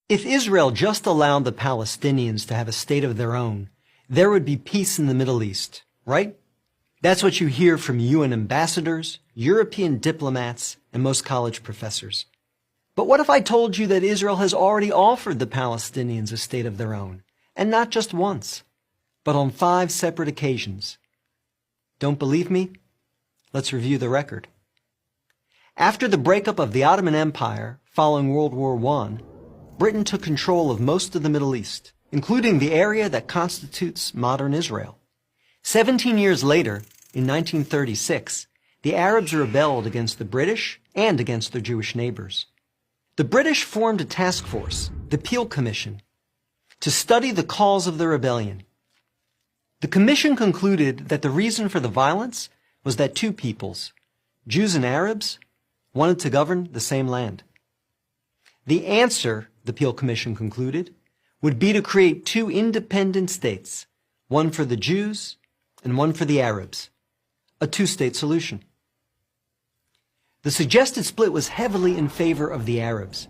If Israel just allowed the Palestinians to have a state of their own, there would be peace in the Middle East, right? That's what you hear from UN ambassadors, European diplomats, and most college professors. But what if I told you that Israel has already offered the Palestinians a state of their own, and not just once, but on 5 separate occasions? Don't believe me? Let's review the record. After the breakup of the Ottoman Empire following World War I, Britain took control of most of the Middle East, including the area that constitutes modern Israel. 17 years later, in 1936, the Arabs rebelled against the British and against their Jewish neighbors. The British formed a task force, the Peel Commission, to study the cause of the rebellion. The commission concluded that the reason for the violence was that 2 peoples, Jews and Arabs, wanted to govern the same land. The answer, the Peel Commission concluded, would be to create 2 independent states, one for the Jews and one for the Arabs, a 2-state solution. The suggested split was heavily in favor of the Arabs.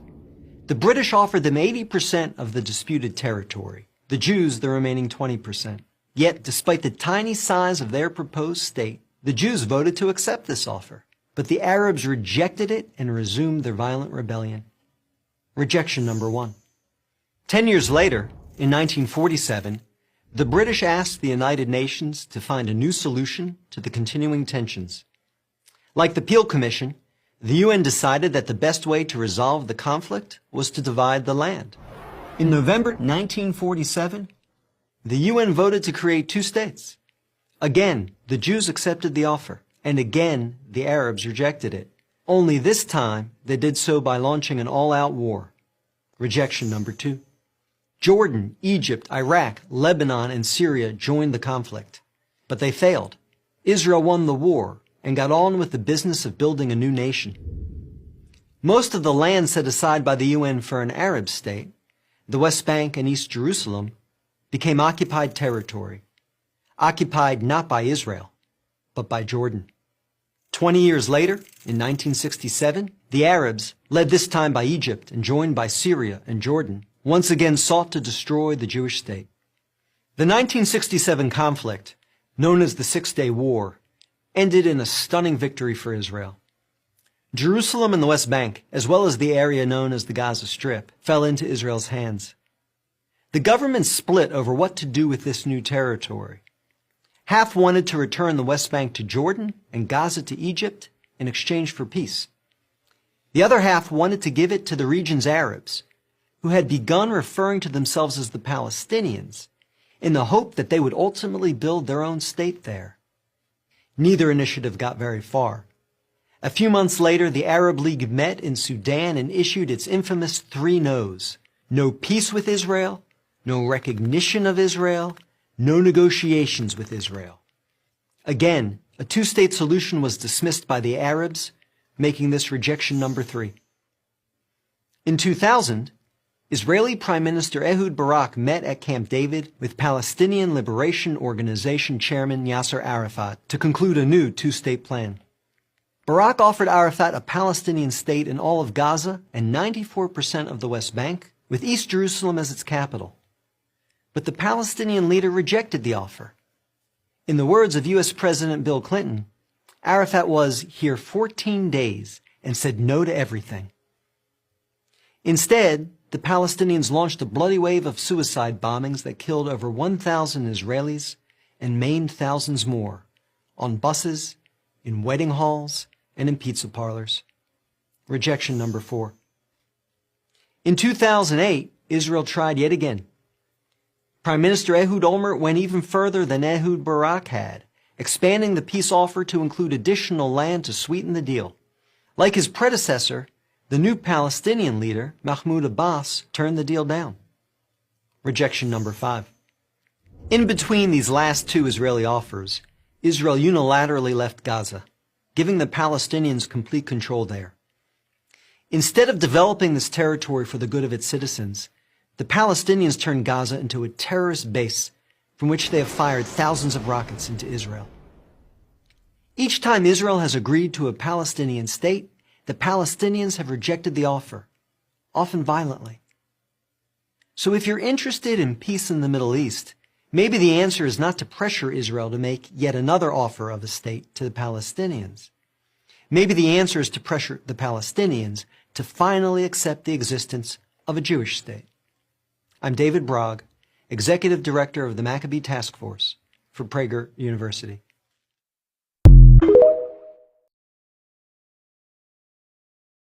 The British offered them 80% of the disputed territory, the Jews the remaining 20%. Yet, despite the tiny size of their proposed state, the Jews voted to accept this offer, but the Arabs rejected it and resumed their violent rebellion. Rejection number 1. 10 years later, in 1947, the British asked the United Nations to find a new solution to the continuing tensions. Like the Peel Commission, the UN decided that the best way to resolve the conflict was to divide the land. In November 1947, the UN voted to create 2 states. Again, the Jews accepted the offer, and again, the Arabs rejected it. Only this time, they did so by launching an all-out war. Rejection number 2. Jordan, Egypt, Iraq, Lebanon, and Syria joined the conflict. But they failed. Israel won the war and got on with the business of building a new nation. Most of the land set aside by the UN for an Arab state, the West Bank and East Jerusalem, became occupied territory. Occupied not by Israel, but by Jordan. 20 years later, in 1967, the Arabs, led this time by Egypt and joined by Syria and Jordan, once again sought to destroy the Jewish state. The 1967 conflict, known as the 6-Day War, ended in a stunning victory for Israel. Jerusalem and the West Bank, as well as the area known as the Gaza Strip, fell into Israel's hands. The government split over what to do with this new territory. Half wanted to return the West Bank to Jordan and Gaza to Egypt in exchange for peace. The other half wanted to give it to the region's Arabs, who had begun referring to themselves as the Palestinians, in the hope that they would ultimately build their own state there. Neither initiative got very far. A few months later, the Arab League met in Sudan and issued its infamous 3 no's. No peace with Israel, no recognition of Israel, no negotiations with Israel. Again, a 2-state solution was dismissed by the Arabs, making this rejection number 3. In 2000, Israeli Prime Minister Ehud Barak met at Camp David with Palestinian Liberation Organization Chairman Yasser Arafat to conclude a new 2-state plan. Barak offered Arafat a Palestinian state in all of Gaza and 94% of the West Bank, with East Jerusalem as its capital. But the Palestinian leader rejected the offer. In the words of U.S. President Bill Clinton, Arafat was here 14 days and said no to everything. Instead, the Palestinians launched a bloody wave of suicide bombings that killed over 1,000 Israelis and maimed thousands more, on buses, in wedding halls, and in pizza parlors. Rejection number 4. In 2008, Israel tried yet again. Prime Minister Ehud Olmert went even further than Ehud Barak had, expanding the peace offer to include additional land to sweeten the deal. Like his predecessor, the new Palestinian leader, Mahmoud Abbas, turned the deal down. Rejection number 5. In between these last 2 Israeli offers, Israel unilaterally left Gaza, giving the Palestinians complete control there. Instead of developing this territory for the good of its citizens, the Palestinians turned Gaza into a terrorist base from which they have fired thousands of rockets into Israel. Each time Israel has agreed to a Palestinian state, the Palestinians have rejected the offer, often violently. So if you're interested in peace in the Middle East, maybe the answer is not to pressure Israel to make yet another offer of a state to the Palestinians. Maybe the answer is to pressure the Palestinians to finally accept the existence of a Jewish state. I'm David Brog, Executive Director of the Maccabee Task Force for Prager University.